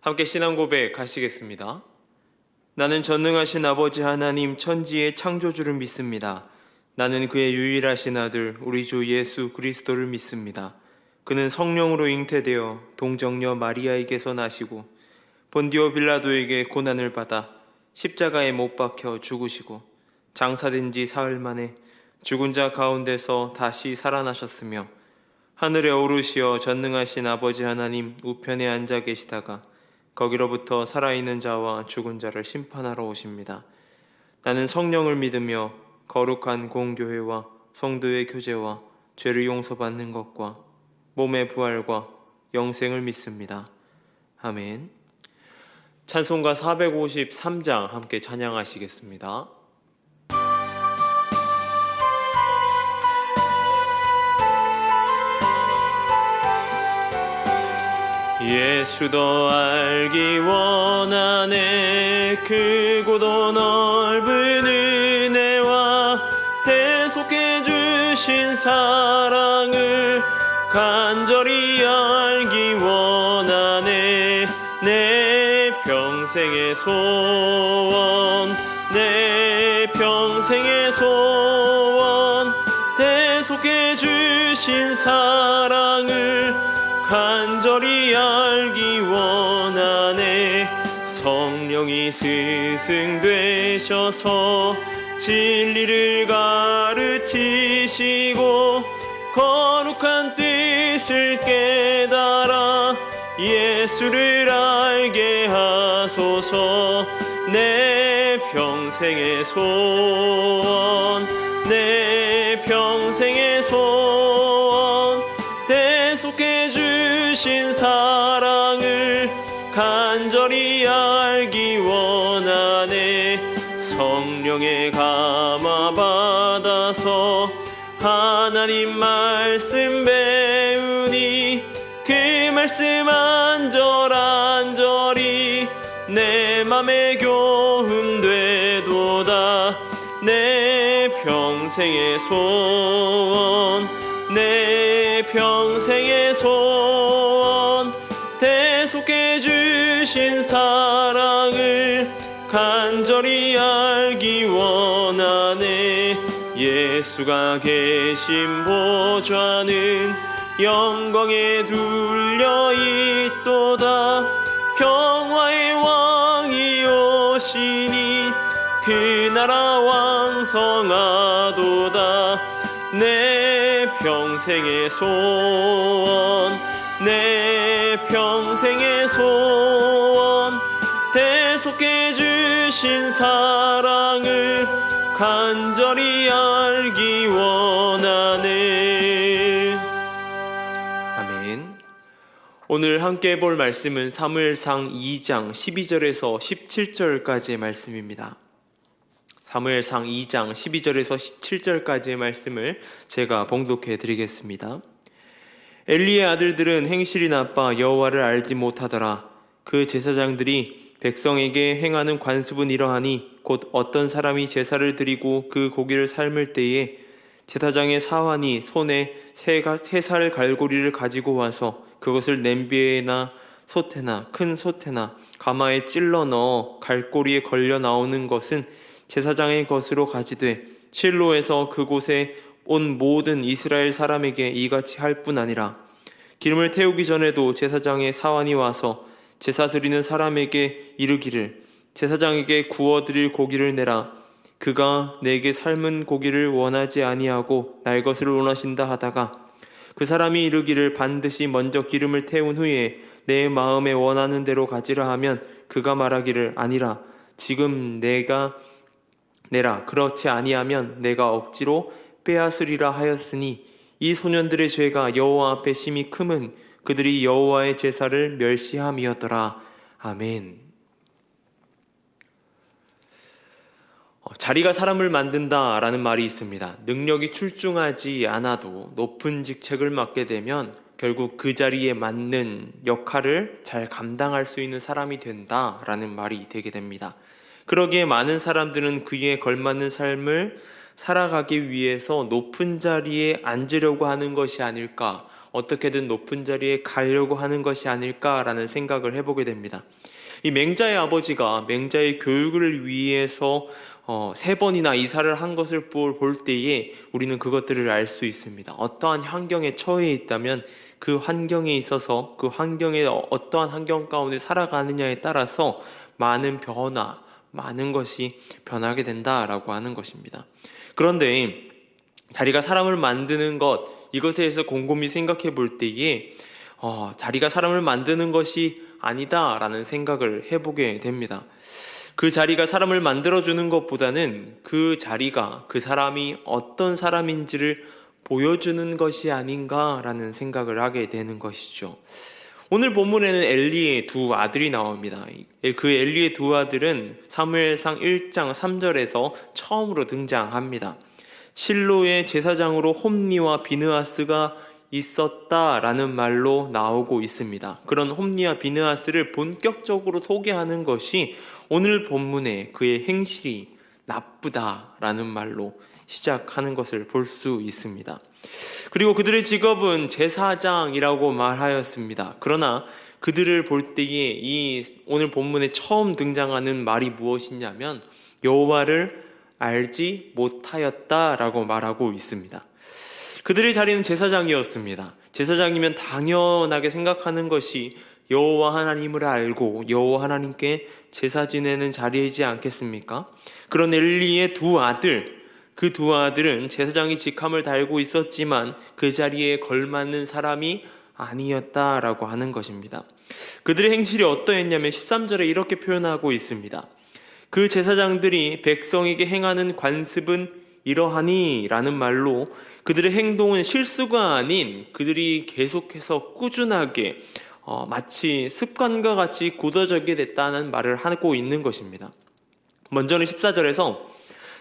함께 신앙 고백 하시겠습니다. 나는 전능하신 아버지 하나님 천지의 창조주를 믿습니다. 나는 그의 유일하신 아들 우리 주 예수 그리스도를 믿습니다. 그는 성령으로 잉태되어 동정녀 마리아에게서 나시고 본디오 빌라도에게 고난을 받아 십자가에 못 박혀 죽으시고 장사된 지 사흘 만에 죽은 자 가운데서 다시 살아나셨으며 하늘에 오르시어 전능하신 아버지 하나님 우편에 앉아 계시다가 거기로부터 살아있는 자와 죽은 자를 심판하러 오십니다. 나는 성령을 믿으며 거룩한 공교회와 성도의 교제와 죄를 용서받는 것과 몸의 부활과 영생을 믿습니다. 아멘. 찬송가 453장 함께 찬양하시겠습니다. 예수 더 알기 원하네. 크고도 넓은 은혜와 대속해 주신 사랑을 간절히 알기 원하네. 내 평생의 소원, 내 평생의 소원, 대속해 주신 사랑을 간절히 알기 원하네. 성령이 스승되셔서 진리를 가르치시고 거룩한 뜻을 깨달아 예수를 알게 하소서. 내 평생의 소원, 내 평생의 소원, 대속해 주신 사랑을 간절히 알기 원하네. 성령의 감화 받아서 하나님 말씀 배우니 그 말씀 안절안절이 내 맘에 교훈되도다. 내 평생의 소원, 내 평생의 소원, 대속해 주신 사랑을 간절히 알기 원하네. 예수가 계신 보좌는 영광에 둘려 있도다. 평화의 왕이 오시니 그 나라 왕성하도다. 내 평생의 소원, 내 평생의 소원, 대속해 주신 사랑을 간절히 알기 원하네. 아멘. 오늘 함께 볼 말씀은 사무엘상 2장 12절에서 17절까지의 말씀입니다. 사무엘상 2장 12절에서 17절까지의 말씀을 제가 봉독해 드리겠습니다. 엘리의 아들들은 행실이 나빠 여호와를 알지 못하더라. 그 제사장들이 백성에게 행하는 관습은 이러하니 곧 어떤 사람이 제사를 드리고 그 고기를 삶을 때에 제사장의 사환이 손에 세 살 갈고리를 가지고 와서 그것을 냄비에나 솥에나 큰 솥에나 가마에 찔러 넣어 갈고리에 걸려 나오는 것은 제사장의 것으로 가지되 실로에서 그곳에 온 모든 이스라엘 사람에게 이같이 할 뿐 아니라 기름을 태우기 전에도 제사장의 사환이 와서 제사 드리는 사람에게 이르기를 제사장에게 구워드릴 고기를 내라. 그가 내게 삶은 고기를 원하지 아니하고 날 것을 원하신다 하다가 그 사람이 이르기를 반드시 먼저 기름을 태운 후에 내 마음에 원하는 대로 가지라 하면 그가 말하기를 아니라 지금 내가 내라. 그렇지 아니하면 내가 억지로 빼앗으리라 하였으니 이 소년들의 죄가 여호와 앞에 심히 크면 그들이 여호와의 제사를 멸시함이었더라. 아멘. 자리가 사람을 만든다라는 말이 있습니다. 능력이 출중하지 않아도 높은 직책을 맡게 되면 결국 그 자리에 맞는 역할을 잘 감당할 수 있는 사람이 된다라는 말이 되게 됩니다. 그러기에 많은 사람들은 그에 걸맞는 삶을 살아가기 위해서 높은 자리에 앉으려고 하는 것이 아닐까, 어떻게든 높은 자리에 가려고 하는 것이 아닐까라는 생각을 해보게 됩니다. 이 맹자의 아버지가 맹자의 교육을 위해서 3번이나 이사를 한 것을 볼 때에 우리는 그것들을 알 수 있습니다. 어떠한 환경에 처해 있다면 그 환경에 있어서 그 환경에 어떠한 환경 가운데 살아가느냐에 따라서 많은 변화, 많은 것이 변하게 된다라고 하는 것입니다. 그런데 자리가 사람을 만드는 것, 이것에 대해서 곰곰이 생각해 볼 때에 자리가 사람을 만드는 것이 아니다라는 생각을 해보게 됩니다. 그 자리가 사람을 만들어주는 것보다는 그 자리가 그 사람이 어떤 사람인지를 보여주는 것이 아닌가라는 생각을 하게 되는 것이죠. 오늘 본문에는 엘리의 두 아들이 나옵니다. 그 엘리의 두 아들은 사무엘상 1장 3절에서 처음으로 등장합니다. 실로의 제사장으로 홈니와 비느하스가 있었다라는 말로 나오고 있습니다. 그런 홈니와 비느하스를 본격적으로 소개하는 것이 오늘 본문에 그의 행실이 나쁘다라는 말로 시작하는 것을 볼 수 있습니다. 그리고 그들의 직업은 제사장이라고 말하였습니다. 그러나 그들을 볼 때에 이 오늘 본문에 처음 등장하는 말이 무엇이냐면 여호와를 알지 못하였다라고 말하고 있습니다. 그들의 자리는 제사장이었습니다. 제사장이면 당연하게 생각하는 것이 여호와 하나님을 알고 여호와 하나님께 제사 지내는 자리이지 않겠습니까? 그런 엘리의 두 아들, 그 두 아들은 제사장이 직함을 달고 있었지만 그 자리에 걸맞는 사람이 아니었다라고 하는 것입니다. 그들의 행실이 어떠했냐면 13절에 이렇게 표현하고 있습니다. 그 제사장들이 백성에게 행하는 관습은 이러하니 라는 말로 그들의 행동은 실수가 아닌 그들이 계속해서 꾸준하게 마치 습관과 같이 굳어지게 됐다는 말을 하고 있는 것입니다. 먼저는 14절에서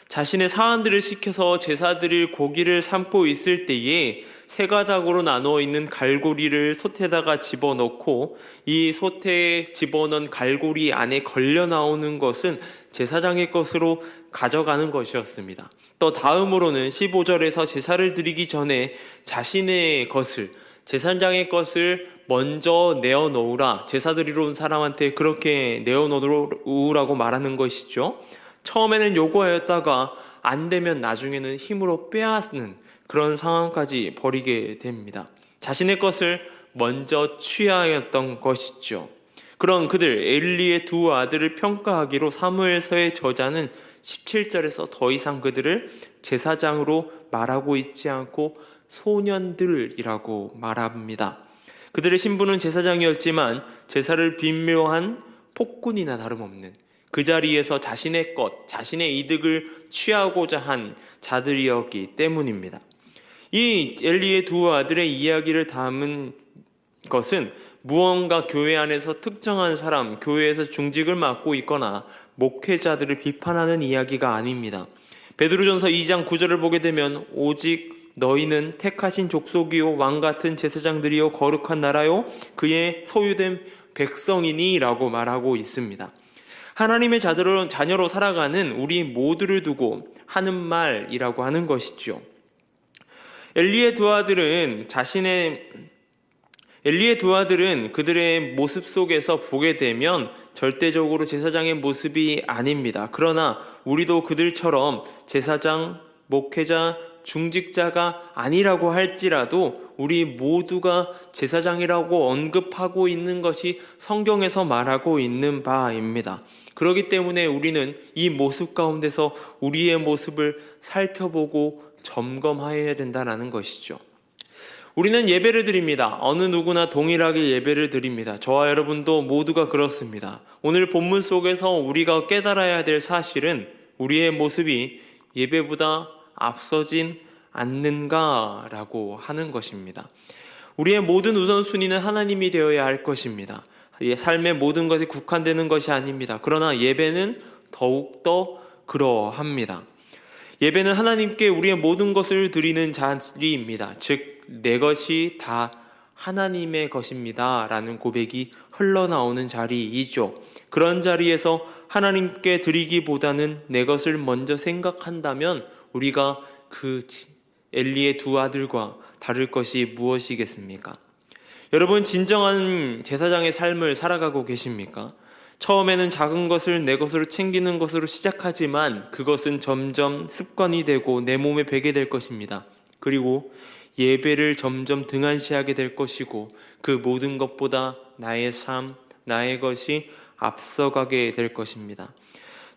자신의 사안들을 시켜서 제사드릴 고기를 삶고 있을 때에 세 가닥으로 나누어 있는 갈고리를 솥에다가 집어넣고 이 솥에 집어넣은 갈고리 안에 걸려 나오는 것은 제사장의 것으로 가져가는 것이었습니다. 또 다음으로는 15절에서 제사를 드리기 전에 자신의 것을, 제사장의 것을 먼저 내어놓으라, 제사 드리러 온 사람한테 그렇게 내어놓으라고 말하는 것이죠. 처음에는 요구하였다가 안 되면 나중에는 힘으로 빼앗는 그런 상황까지 벌이게 됩니다. 자신의 것을 먼저 취하였던 것이죠. 그런 그들 엘리의 두 아들을 평가하기로 사무엘서의 저자는 17절에서 더 이상 그들을 제사장으로 말하고 있지 않고 소년들이라고 말합니다. 그들의 신분은 제사장이었지만 제사를 빈묘한 폭군이나 다름없는 그 자리에서 자신의 것, 자신의 이득을 취하고자 한 자들이었기 때문입니다. 이 엘리의 두 아들의 이야기를 담은 것은 무언가 교회 안에서 특정한 사람, 교회에서 중직을 맡고 있거나 목회자들을 비판하는 이야기가 아닙니다. 베드로전서 2장 9절을 보게 되면 오직 너희는 택하신 족속이요 왕같은 제사장들이요 거룩한 나라요 그의 소유된 백성이니 라고 말하고 있습니다. 하나님의 자녀로 살아가는 우리 모두를 두고 하는 말이라고 하는 것이죠. 엘리의 두 아들은 그들의 모습 속에서 보게 되면 절대적으로 제사장의 모습이 아닙니다. 그러나 우리도 그들처럼 제사장, 목회자, 중직자가 아니라고 할지라도 우리 모두가 제사장이라고 언급하고 있는 것이 성경에서 말하고 있는 바입니다. 그렇기 때문에 우리는 이 모습 가운데서 우리의 모습을 살펴보고 점검해야 된다는 것이죠. 우리는 예배를 드립니다. 어느 누구나 동일하게 예배를 드립니다. 저와 여러분도 모두가 그렇습니다. 오늘 본문 속에서 우리가 깨달아야 될 사실은 우리의 모습이 예배보다 앞서진 않는가라고 하는 것입니다. 우리의 모든 우선순위는 하나님이 되어야 할 것입니다. 삶의 모든 것이 국한되는 것이 아닙니다. 그러나 예배는 더욱더 그러합니다. 예배는 하나님께 우리의 모든 것을 드리는 자리입니다. 즉, 내 것이 다 하나님의 것입니다 라는 고백이 흘러나오는 자리이죠. 그런 자리에서 하나님께 드리기보다는 내 것을 먼저 생각한다면 우리가 그 엘리의 두 아들과 다를 것이 무엇이겠습니까? 여러분, 진정한 제사장의 삶을 살아가고 계십니까? 처음에는 작은 것을 내 것으로 챙기는 것으로 시작하지만 그것은 점점 습관이 되고 내 몸에 배게 될 것입니다. 그리고 예배를 점점 등한시하게 될 것이고 그 모든 것보다 나의 삶, 나의 것이 앞서가게 될 것입니다.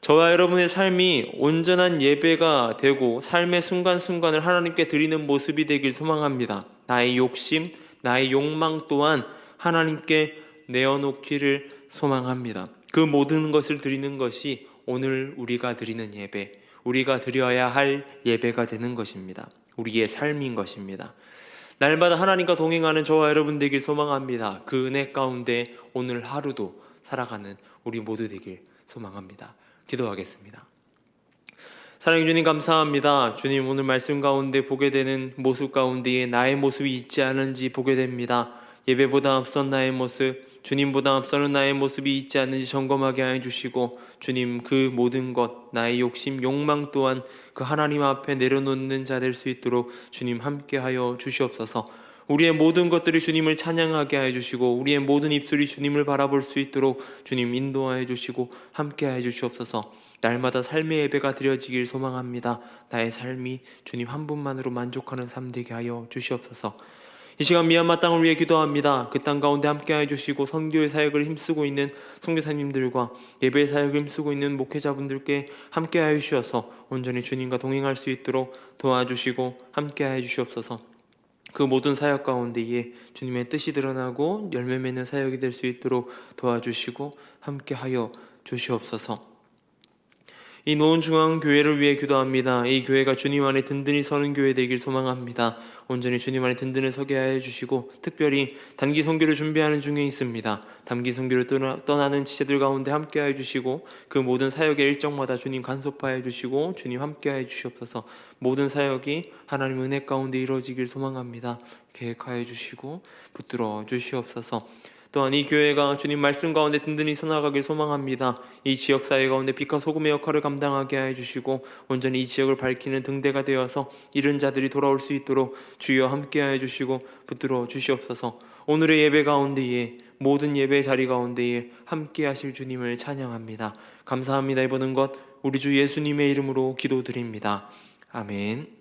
저와 여러분의 삶이 온전한 예배가 되고 삶의 순간순간을 하나님께 드리는 모습이 되길 소망합니다. 나의 욕심, 나의 욕망 또한 하나님께 내어놓기를 소망합니다. 그 모든 것을 드리는 것이 오늘 우리가 드리는 예배, 우리가 드려야 할 예배가 되는 것입니다. 우리의 삶인 것입니다. 날마다 하나님과 동행하는 저와 여러분 되길 소망합니다. 그 은혜 가운데 오늘 하루도 살아가는 우리 모두 되길 소망합니다. 기도하겠습니다. 사랑해 주님, 감사합니다. 주님, 오늘 말씀 가운데 보게 되는 모습 가운데에 나의 모습이 있지 않은지 보게 됩니다. 예배보다 앞선 나의 모습, 주님보다 앞서는 나의 모습이 있지 않는지 점검하게 하여 주시고, 주님, 그 모든 것, 나의 욕심, 욕망 또한 그 하나님 앞에 내려놓는 자 될 수 있도록 주님 함께 하여 주시옵소서. 우리의 모든 것들이 주님을 찬양하게 하여 주시고 우리의 모든 입술이 주님을 바라볼 수 있도록 주님 인도하여 주시고 함께 하여 주시옵소서. 날마다 삶의 예배가 드려지길 소망합니다. 나의 삶이 주님 한 분만으로 만족하는 삶 되게 하여 주시옵소서. 이 시간 미얀마 땅을 위해 기도합니다. 그 땅 가운데 함께 해주시고 선교의 사역을 힘쓰고 있는 선교사님들과 예배의 사역을 힘쓰고 있는 목회자분들께 함께 해주셔서 온전히 주님과 동행할 수 있도록 도와주시고 함께 해주시옵소서. 그 모든 사역 가운데에 주님의 뜻이 드러나고 열매 맺는 사역이 될 수 있도록 도와주시고 함께 하여 주시옵소서. 이 노원중앙교회를 위해 기도합니다. 이 교회가 주님 안에 든든히 서는 교회 되길 소망합니다. 온전히 주님 안에 든든히 서게 하여 주시고 특별히 단기 선교를 준비하는 중에 있습니다. 단기 선교를 떠나는 지체들 가운데 함께 하여 주시고 그 모든 사역의 일정마다 주님 간섭하여 주시고 주님 함께 하여 주시옵소서. 모든 사역이 하나님 은혜 가운데 이루어지길 소망합니다. 계획하여 주시고 붙들어 주시옵소서. 또한 이 교회가 주님 말씀 가운데 든든히 서나가길 소망합니다. 이 지역사회 가운데 빛과 소금의 역할을 감당하게 해주시고 온전히 이 지역을 밝히는 등대가 되어서 잃은 자들이 돌아올 수 있도록 주여 함께 해주시고 붙들어 주시옵소서. 오늘의 예배 가운데에 모든 예배 자리 가운데에 함께 하실 주님을 찬양합니다. 감사합니다. 이 모든 것 우리 주 예수님의 이름으로 기도드립니다. 아멘.